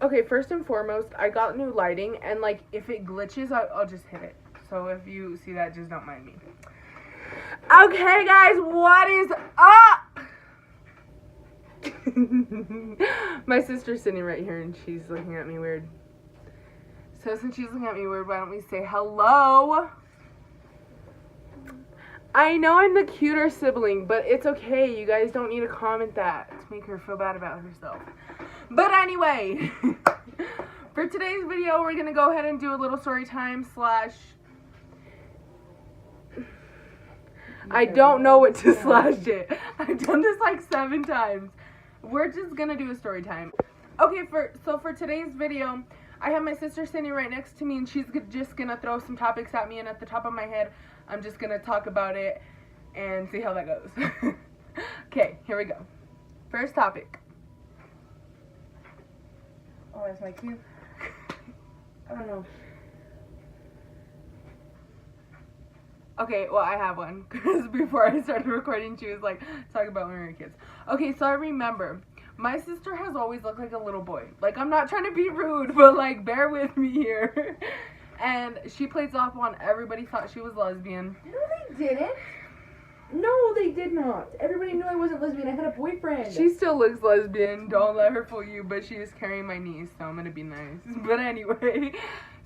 Okay, first and foremost, I got new lighting, and like if it glitches, I'll just hit it. So if you see that, just don't mind me. Okay, guys, what is up? My sister's sitting right here, and she's looking at me weird. So since she's looking at me weird, why don't we say hello? I know I'm the cuter sibling, but it's okay. You guys don't need to comment that to make her feel bad about herself. But anyway, for today's video, we're going to go ahead and do a little story time / I don't know what to slash it. I've done this like 7 times. We're just going to do a story time. Okay, so for today's video, I have my sister sitting right next to me, and she's just going to throw some topics at me, and at the top of my head, I'm just going to talk about it and see how that goes. Okay, here we go. First topic. Oh, that's my cue. I don't know. Okay, well, I have one, because before I started recording, she was like, talking about when we were kids. Okay, so I remember, my sister has always looked like a little boy. Like, I'm not trying to be rude, but, like, bear with me here. And she played softball, and everybody thought she was lesbian. No, they didn't. No, they did not. Everybody knew I wasn't lesbian. I had a boyfriend. She still looks lesbian. Don't let her fool you, but she was carrying my niece, so I'm gonna be nice. But anyway,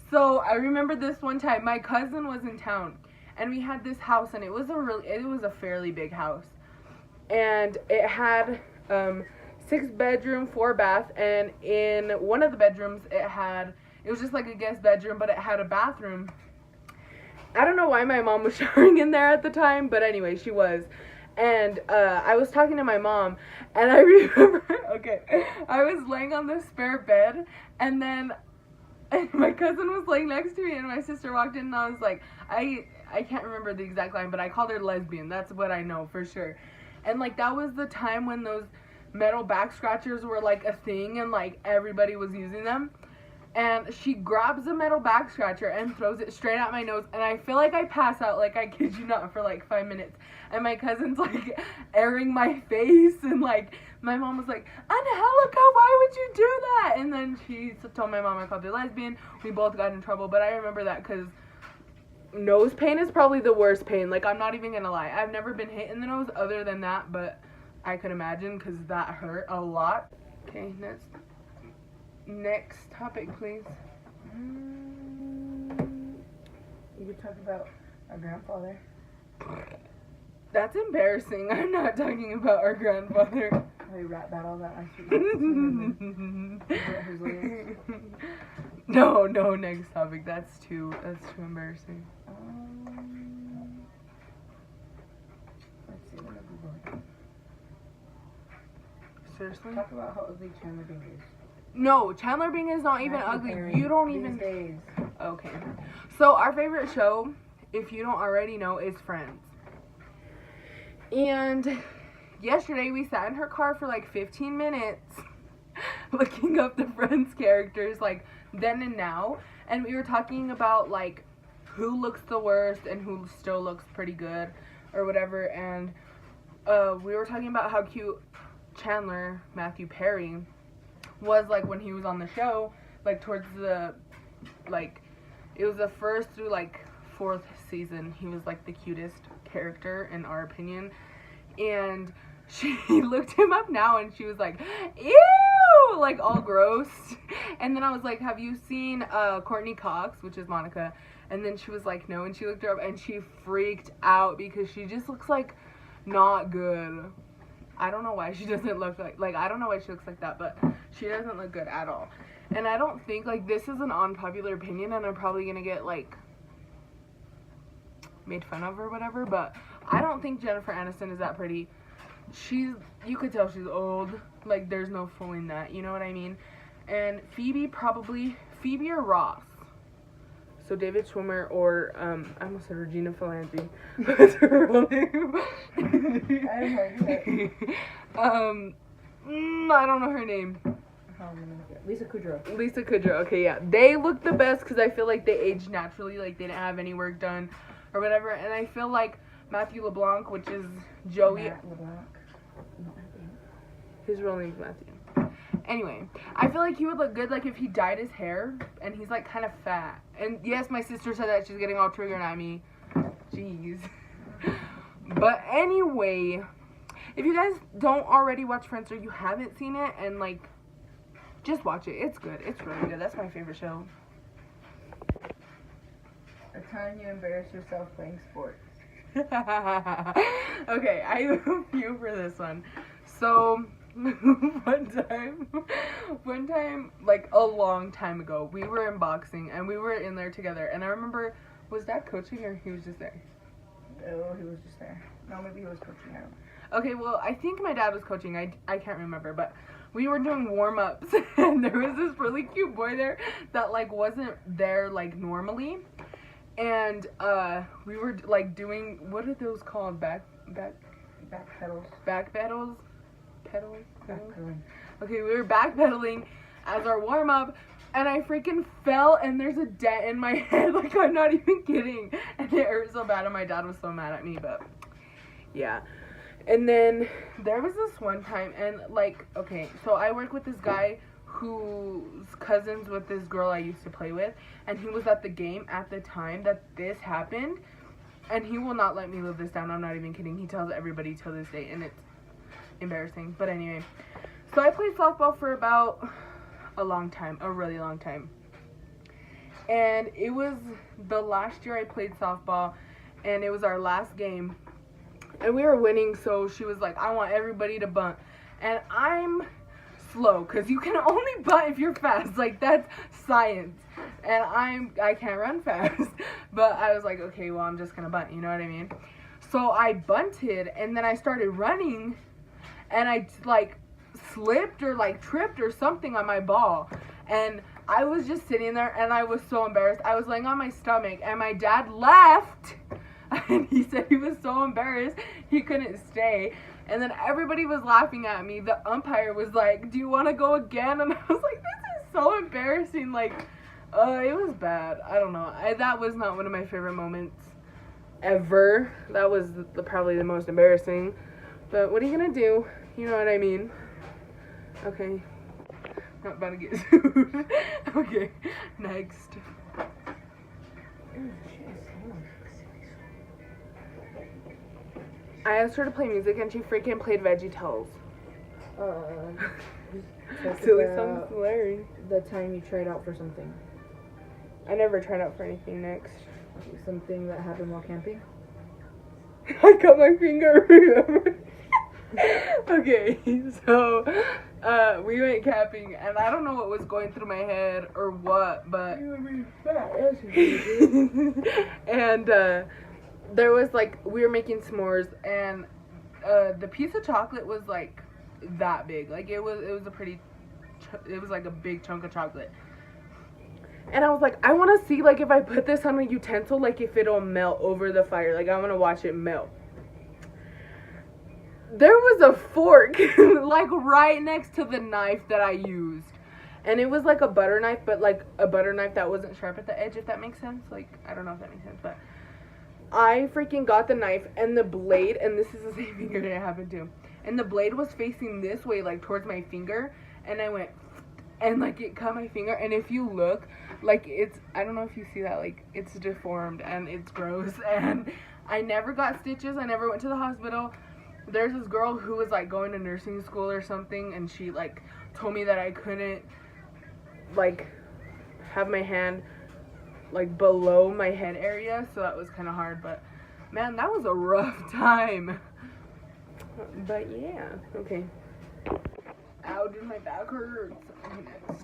so I remember this one time, my cousin was in town, and we had this house, and it was a fairly big house, and it had 6 bedroom, 4 bath, and in one of the bedrooms it was just like a guest bedroom, but it had a bathroom. I don't know why my mom was showering in there at the time, but anyway, she was. And I was talking to my mom, and I remember, okay, I was laying on the spare bed, and then my cousin was laying next to me, and my sister walked in, and I was like, I can't remember the exact line, but I called her lesbian. That's what I know for sure. And, like, that was the time when those metal back scratchers were, like, a thing, and, like, everybody was using them. And she grabs a metal back scratcher and throws it straight at my nose, and I feel like I pass out, like, I kid you not, for like 5 minutes. And my cousin's like airing my face, and like my mom was like, Angelica, why would you do that? And then she told my mom I called her lesbian. We both got in trouble, but I remember that because nose pain is probably the worst pain. Like, I'm not even gonna lie, I've never been hit in the nose other than that, but I could imagine because that hurt a lot. Okay, next topic, please. You could talk about our grandfather. That's embarrassing. I'm not talking about our grandfather. We rap battle that last week. No, next topic. That's too embarrassing. Let's see, what are we going? Seriously? Talk about how ugly Chandler Bing is. No, Chandler Bing is not even ugly. You don't even. Days. Okay. So our favorite show, if you don't already know, is Friends. And yesterday we sat in her car for like 15 minutes looking up the Friends characters, like then and now, and we were talking about like who looks the worst and who still looks pretty good or whatever, and we were talking about how cute Chandler, Matthew Perry, was like when he was on the show, like towards the, like, it was the first through like 4th season. He was like the cutest character in our opinion, and she looked him up now and she was like, ew, like all gross. And then I was like, have you seen Courtney Cox, which is Monica? And then she was like, no, and she looked her up and she freaked out because she just looks like not good. I don't know why she doesn't look like I don't know why she looks like that, but she doesn't look good at all. And I don't think, like, this is an unpopular opinion, and I'm probably gonna get, like, made fun of or whatever, but I don't think Jennifer Aniston is that pretty. You could tell she's old. Like, there's no fooling that, you know what I mean? And Phoebe or Ross. So David Schwimmer or, I almost said Regina Phalange. What's her real name? I heard it. I don't know her name. Lisa Kudrow. Okay, yeah. They look the best because I feel like they aged naturally. Like, they didn't have any work done or whatever. And I feel like Matthew LeBlanc, which is Joey. Matt LeBlanc. His real name's Matthew. Anyway, I feel like he would look good like if he dyed his hair and he's like kind of fat. And yes, my sister said that she's getting all triggered at me. Jeez. But anyway, if you guys don't already watch Friends or you haven't seen it, and like, just watch it. It's good. It's really good. That's my favorite show. A time you embarrass yourself playing sports. Okay, I have a few for this one. So, one time, like a long time ago, we were in boxing and we were in there together. And I remember, was Dad coaching or he was just there? Oh, he was just there. No, maybe he was coaching. I don't know. Okay, well, I think my dad was coaching. I can't remember, but we were doing warm-ups and there was this really cute boy there that like wasn't there like normally. And we were like doing, what are those called? Back pedals. Back pedals? Pedals? Backpedaling. Okay, we were backpedaling as our warm-up, and I freaking fell, and there's a dent in my head. Like, I'm not even kidding. And it hurt so bad, and my dad was so mad at me, but yeah. And then there was this one time, and like, okay, so I work with this guy who's cousins with this girl I used to play with, and he was at the game at the time that this happened, and he will not let me live this down. I'm not even kidding. He tells everybody till this day, and it's embarrassing. But anyway, so I played softball for about a long time, a really long time, and it was the last year I played softball, and it was our last game, and we were winning. So she was like, I want everybody to bunt, and I'm slow because you can only bunt if you're fast. Like, that's science, and I can't run fast. But I was like, okay, well, I'm just gonna bunt, you know what I mean? So I bunted, and then I started running, and I like slipped or like tripped or something on my ball, and I was just sitting there, and I was so embarrassed. I was laying on my stomach, and my dad left, and he said he was so embarrassed he couldn't stay. And then everybody was laughing at me. The umpire was like, do you want to go again? And I was like, this is so embarrassing. Like, it was bad. I don't know. That was not one of my favorite moments ever. That was probably the most embarrassing. But what are you going to do? You know what I mean? Okay. Not about to get sued. Okay, next. I asked her to play music and she freaking played VeggieTales. Silly song Larry. The time you tried out for something. I never tried out for anything. Next. Something that happened while camping. I cut my finger, remember? Okay, so we went camping and I don't know what was going through my head or what, but You were being fat, yes, and there was like, we were making s'mores, and the piece of chocolate was like that big. Like, it was like a big chunk of chocolate. And I was like, I want to see, like, if I put this on a utensil, like, if it'll melt over the fire. Like, I want to watch it melt. There was a fork, like, right next to the knife that I used. And it was like a butter knife, but like a butter knife that wasn't sharp at the edge, if that makes sense. Like, I don't know if that makes sense, but I freaking got the knife and the blade, and this is the same finger that it happened to. And the blade was facing this way, like, towards my finger. And I went, and like, it cut my finger. And if you look, like, it's, I don't know if you see that, like, it's deformed and it's gross. And I never got stitches. I never went to the hospital. There's this girl who was like going to nursing school or something, and she like told me that I couldn't like have my hand like below my head area, so that was kind of hard. But man, that was a rough time. But yeah, okay. Ow, dude, my back hurts. Okay, next.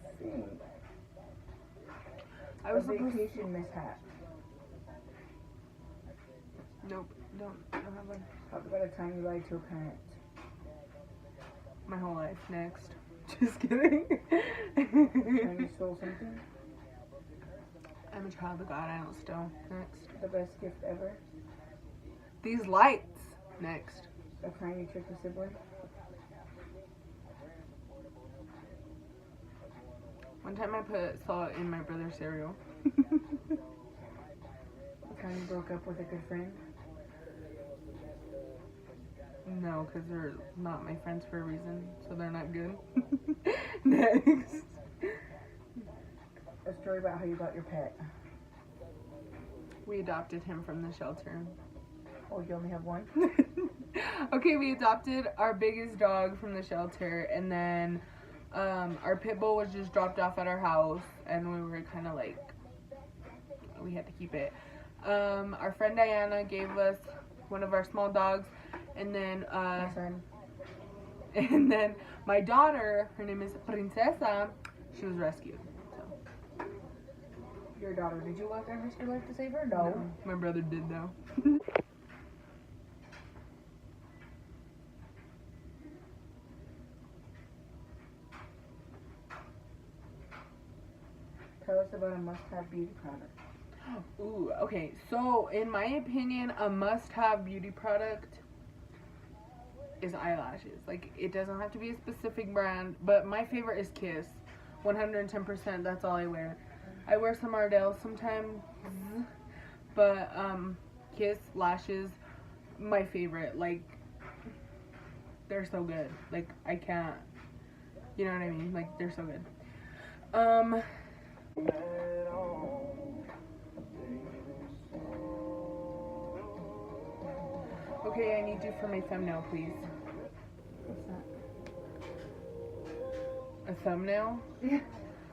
Let's see. I was A vacation mishap. Nope, don't have one. Talk about a time you lied to a parent. My whole life. Next. Just kidding. Time you stole something. I'm a child of God. I don't steal. Next. The best gift ever. These lights. Next. A time you tricked a sibling. One time I put salt in my brother's cereal. A time you broke up with a good friend. No, because they're not my friends for a reason, so they're not good. Next. A story about how you got your pet. We adopted him from the shelter. Oh, you only have one? Okay, we adopted our biggest dog from the shelter, and then our pit bull was just dropped off at our house, and we were kind of like, we had to keep it. Our friend Diana gave us one of our small dogs, and then My son. and then my daughter, her name is Princesa, she was rescued. So. Your daughter, did you walk and risk your life to save her? No. My brother did though. Tell us about a must-have beauty product. Ooh, okay. So, in my opinion, a must-have beauty product is eyelashes. Like, it doesn't have to be a specific brand, but my favorite is Kiss. 110%, that's all I wear. I wear some Ardell sometimes, but Kiss lashes, my favorite. Like, they're so good. Like, I can't, you know what I mean? Like, they're so good. Okay, I need you for my thumbnail, please. What's that? A thumbnail?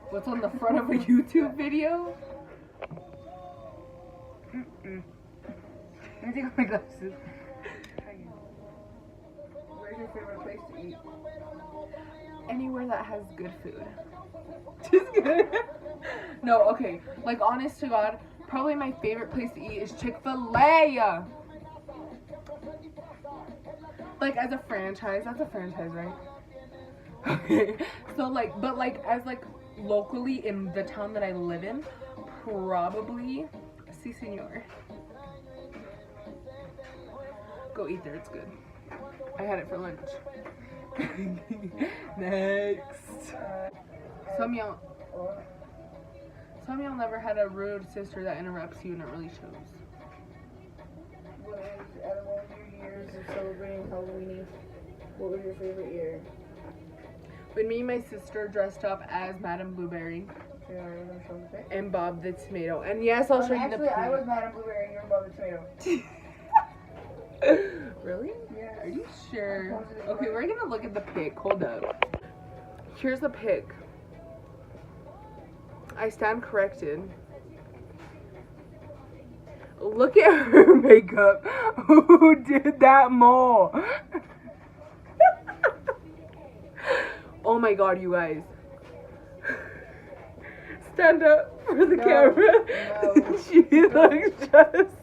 What's on the front of a YouTube video? Let me take off my glasses. Where's your favorite place to eat? Anywhere that has good food. Just kidding. No, okay. Like, honest to God, probably my favorite place to eat is Chick-fil-A. Like, as a franchise, that's a franchise, right? Okay. So, like, but like, as like, locally in the town that I live in, probably Si Senor. Go eat there, it's good. I had it for lunch. Next. Some y'all never had a rude sister that interrupts you, and it really shows. Out of all your years of celebrating Halloween, what was your favorite year? When me and my sister dressed up as Madame Blueberry Yeah, are you gonna show the pic? and Bob the Tomato. And yes, I'll show you the Actually, I was pic. Madame Blueberry and you were Bob the Tomato. Really? Yeah. Are you sure? Okay, we're gonna look at the pic. Hold up. Here's the pic. I stand corrected. Look at her makeup. Who did that mole? Oh my god, you guys. Stand up for the camera. No. She looks just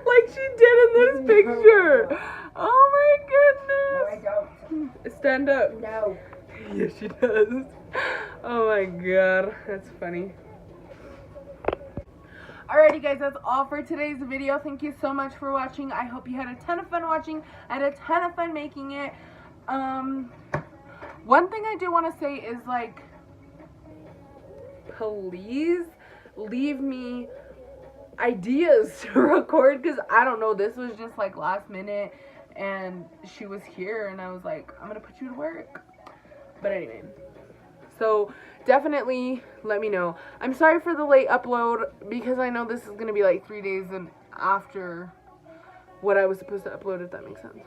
like she did in this picture. Oh my goodness. No, I don't. Stand up. No. Yes, she does. Oh my god, that's funny. Alrighty guys, that's all for today's video. Thank you so much for watching. I hope you had a ton of fun watching. I had a ton of fun making it. One thing I do want to say is, like, please leave me ideas to record, because I don't know, this was just like last minute and she was here and I was like, I'm gonna put you to work. But anyway, so definitely let me know. I'm sorry for the late upload, because I know this is gonna be like 3 days and after what I was supposed to upload, if that makes sense.